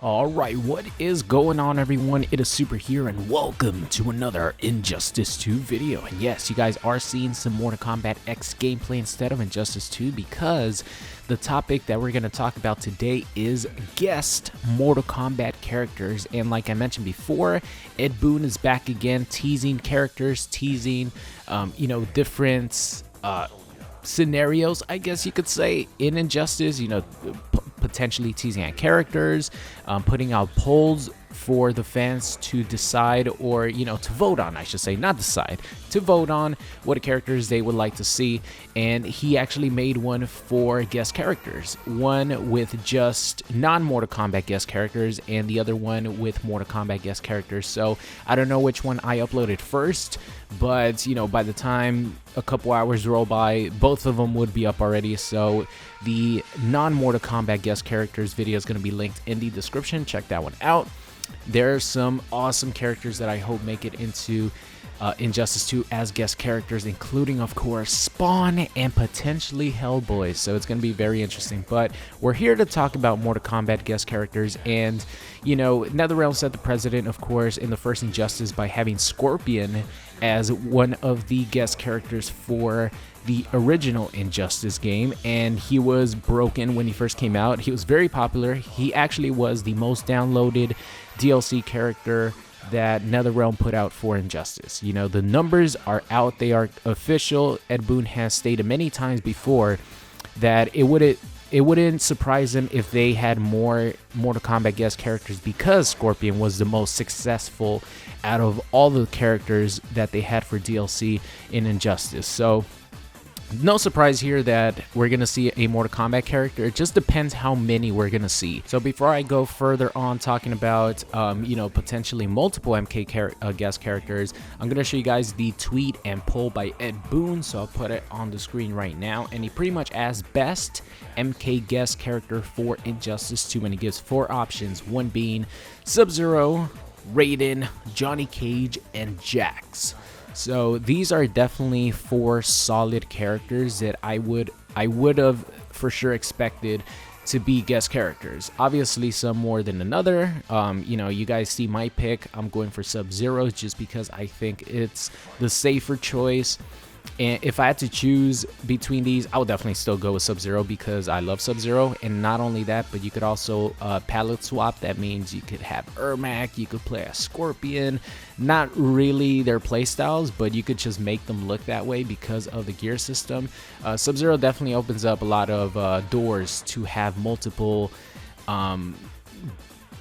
Alright, what is going on, everyone? It is Super here, and welcome to another Injustice 2 video. And yes, you guys are seeing some Mortal Kombat X gameplay instead of Injustice 2 because the topic that we're going to talk about today is guest Mortal Kombat characters. And like I mentioned before, Ed Boon is back again, teasing characters, teasing, different scenarios, I guess you could say, in Injustice, potentially teasing at characters, putting out polls for the fans to decide, or to vote on, I should say, not decide, to vote on what characters they would like to see. And he actually made one for guest characters, one with just non-Mortal Kombat guest characters and the other one with Mortal Kombat guest characters. So I don't know which one I uploaded first, but by the time a couple hours roll by, both of them would be up already. So the non-Mortal Kombat guest characters video is going to be linked in the description. Check that one out. There are some awesome characters that I hope make it into Injustice 2 as guest characters, including, of course, Spawn and potentially Hellboy. So it's going to be very interesting. But we're here to talk about Mortal Kombat guest characters. And, NetherRealm set the precedent, of course, in the first Injustice by having Scorpion as one of the guest characters for the original Injustice game, and he was broken when he first came out. He was very popular. He actually was the most downloaded DLC character that NetherRealm put out for Injustice. The numbers are out, they are official. Ed Boon has stated many times before that it wouldn't surprise him if they had more Mortal Kombat guest characters, because Scorpion was the most successful out of all the characters that they had for DLC in Injustice. So no surprise here that we're going to see a Mortal Kombat character. It just depends how many we're going to see. So before I go further on talking about, potentially multiple MK guest characters, I'm going to show you guys the tweet and poll by Ed Boon. So I'll put it on the screen right now. And he pretty much asked best MK guest character for Injustice 2. And he gives 4 options, one being Sub-Zero, Raiden, Johnny Cage, and Jax. So these are definitely 4 solid characters that I would have for sure expected to be guest characters. Obviously some more than another. You guys see my pick. I'm going for Sub-Zero just because I think it's the safer choice. And if I had to choose between these, I would definitely still go with Sub-Zero because I love Sub-Zero. And not only that, but you could also palette swap. That means you could have Ermac, you could play a Scorpion. Not really their playstyles, but you could just make them look that way because of the gear system. Sub-Zero definitely opens up a lot of doors to have multiple,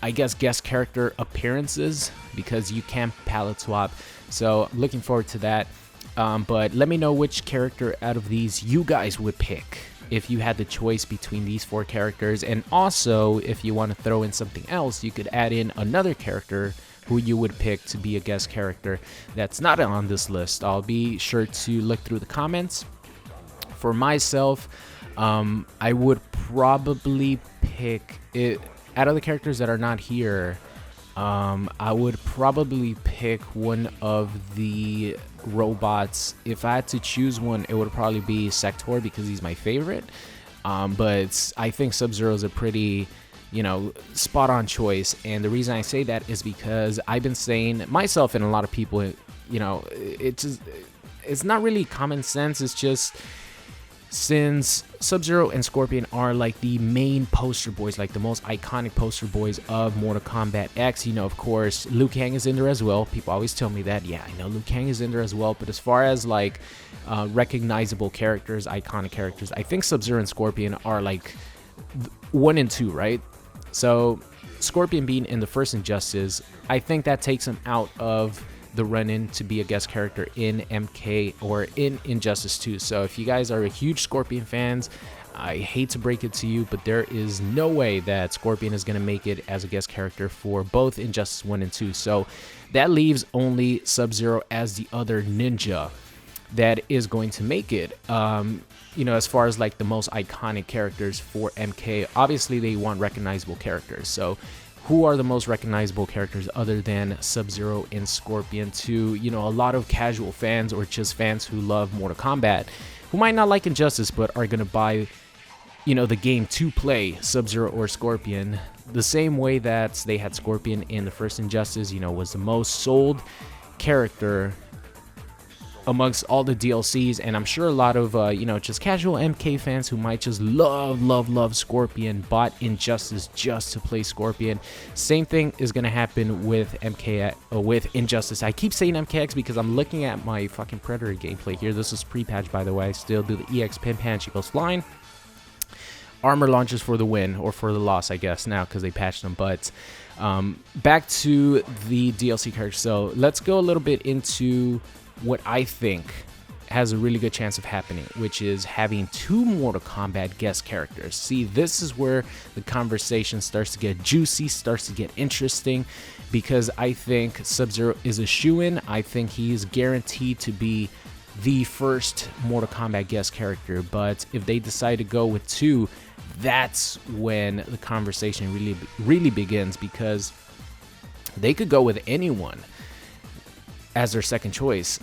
guest character appearances because you can palette swap. So I'm looking forward to that. But let me know which character out of these you guys would pick if you had the choice between these 4 characters. And also, if you want to throw in something else, you could add in another character who you would pick to be a guest character that's not on this list. I'll be sure to look through the comments. For myself, I would probably pick it out of the characters that are not here. I would probably pick one of the robots. If I had to choose one, it would probably be Sector because he's my favorite. But I think Sub-Zero is a pretty, spot on choice. And the reason I say that is because I've been saying, myself and a lot of people, it's not really common sense. It's just, since Sub-Zero and Scorpion are like the main poster boys, like the most iconic poster boys of Mortal Kombat X, of course, Liu Kang is in there as well. People always tell me that. Yeah, I know Liu Kang is in there as well. But as far as like recognizable characters, iconic characters, I think Sub-Zero and Scorpion are like 1 and 2, right? So Scorpion being in the first Injustice, I think that takes him out of the run-in to be a guest character in MK or in Injustice 2. So if you guys are a huge Scorpion fans, I hate to break it to you, but there is no way that Scorpion is going to make it as a guest character for both Injustice 1 and 2. So that leaves only Sub-Zero as the other ninja that is going to make it. As far as like the most iconic characters for MK, obviously they want recognizable characters. So who are the most recognizable characters other than Sub-Zero and Scorpion to, a lot of casual fans or just fans who love Mortal Kombat, who might not like Injustice but are going to buy, the game to play Sub-Zero or Scorpion, the same way that they had Scorpion in the first Injustice, was the most sold character amongst all the DLCs. And I'm sure a lot of just casual MK fans who might just love Scorpion bought Injustice just to play Scorpion. Same thing is gonna happen with with Injustice. I keep saying MKX because I'm looking at my fucking Predator gameplay here. This is pre-patch, by the way. I still do the EX pin pan. She goes flying. Armor launches for the win, or for the loss, I guess, now because they patched them. But back to the DLC characters. So let's go a little bit into what I think has a really good chance of happening, which is having 2 Mortal Kombat guest characters. See, this is where the conversation starts to get juicy, starts to get interesting, because I think Sub-Zero is a shoo-in. I think he's guaranteed to be the first Mortal Kombat guest character. But if they decide to go with 2, that's when the conversation really begins, because they could go with anyone as their second choice.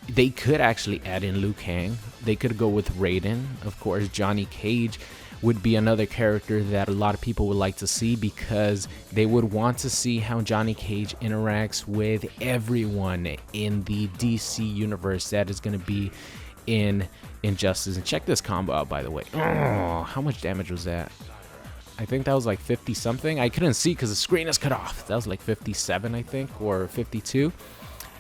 They could actually add in Liu Kang. They could go with Raiden. Of course, Johnny Cage would be another character that a lot of people would like to see, because they would want to see how Johnny Cage interacts with everyone in the DC universe that is going to be in Injustice. And check this combo out, by the way. Oh, how much damage was that? I think that was like 50 something. I couldn't see because the screen is cut off. That was like 57, I think, or 52.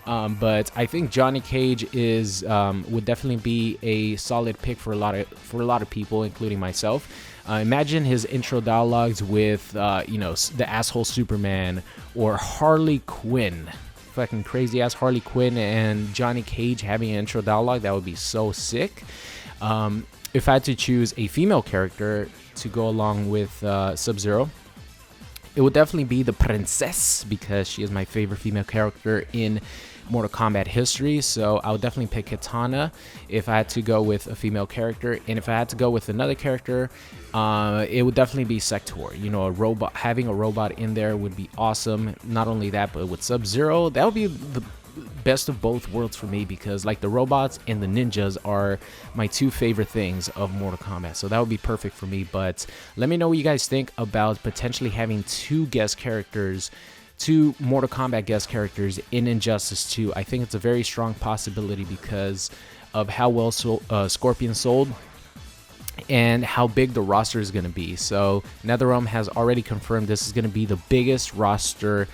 But I think Johnny Cage is would definitely be a solid pick for a lot of people, including myself. Imagine his intro dialogues with the asshole Superman or Harley Quinn, fucking crazy ass Harley Quinn, and Johnny Cage having an intro dialogue. That would be so sick. If I had to choose a female character to go along with Sub-Zero, it would definitely be the Princess, because she is my favorite female character in Mortal Kombat history. So I would definitely pick Kitana if I had to go with a female character. And if I had to go with another character, it would definitely be Sector. A robot, having a robot in there would be awesome. Not only that, but with Sub-Zero, that would be the best of both worlds for me, because like the robots and the ninjas are my 2 favorite things of Mortal Kombat. So that would be perfect for me. But let me know what you guys think about potentially having 2 guest characters, 2 Mortal Kombat guest characters in Injustice 2. I think it's a very strong possibility because of how well Scorpion sold and how big the roster is going to be. So NetherRealm has already confirmed this is going to be the biggest roster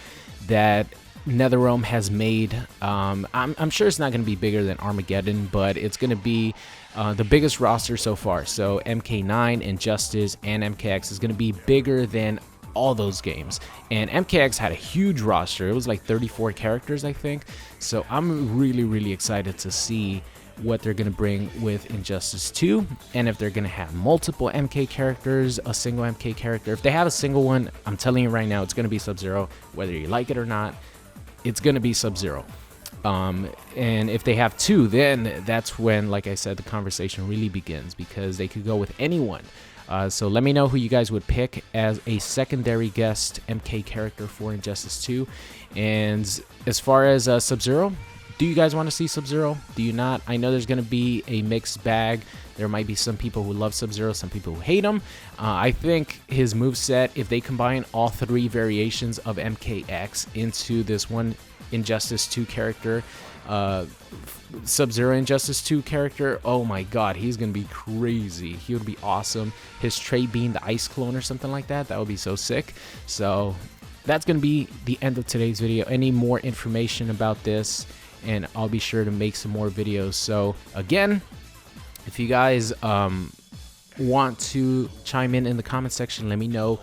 that NetherRealm has made. I'm sure it's not going to be bigger than Armageddon, but it's going to be the biggest roster so far. So MK9, Injustice, and MKX is going to be bigger than all those games. And MKX had a huge roster. It was like 34 characters, I think. So I'm really excited to see what they're going to bring with Injustice 2, and if they're going to have multiple MK characters, a single MK character. If they have a single one, I'm telling you right now, it's going to be Sub-Zero. Whether you like it or not, it's going to be Sub-Zero. And if they have 2, then that's when, like I said, the conversation really begins, because they could go with anyone. So let me know who you guys would pick as a secondary guest MK character for Injustice 2. And as far as Sub-Zero, do you guys want to see Sub-Zero? Do you not? I know there's going to be a mixed bag. There might be some people who love Sub-Zero, some people who hate him. I think his moveset, if they combine all 3 variations of MKX into this one Injustice 2 character, Sub-Zero Injustice 2 character, oh my god, he's gonna be crazy. He would be awesome. His trait being the ice clone or something like that would be so sick. So that's gonna be the end of today's video. Any more information about this, and I'll be sure to make some more videos. So again, if you guys want to chime in the comment section, let me know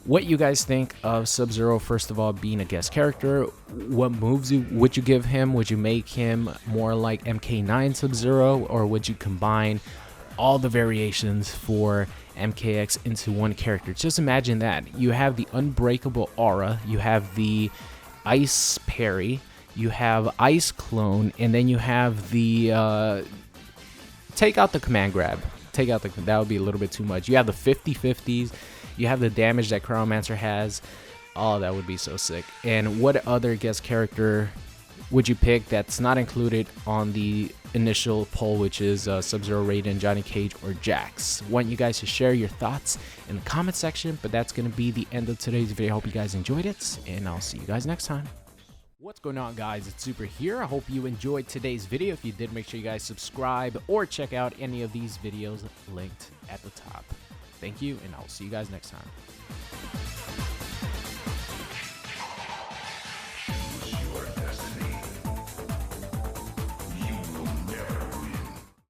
what you guys think of Sub-Zero. First of all, being a guest character, what moves would you give him? Would you make him more like MK9 Sub-Zero, or would you combine all the variations for MKX into one character? Just imagine that. You have the unbreakable aura, you have the ice parry, you have ice clone, and then you have the take out the command grab. That would be a little bit too much. You have the 50/50s. You have the damage that Cryomancer has. Oh, that would be so sick. And what other guest character would you pick that's not included on the initial poll, which is Sub-Zero, Raiden, Johnny Cage, or Jax? Want you guys to share your thoughts in the comment section, but that's going to be the end of today's video. I hope you guys enjoyed it, and I'll see you guys next time. What's going on, guys? It's Super here. I hope you enjoyed today's video. If you did, make sure you guys subscribe or check out any of these videos linked at the top. Thank you, and I'll see you guys next time.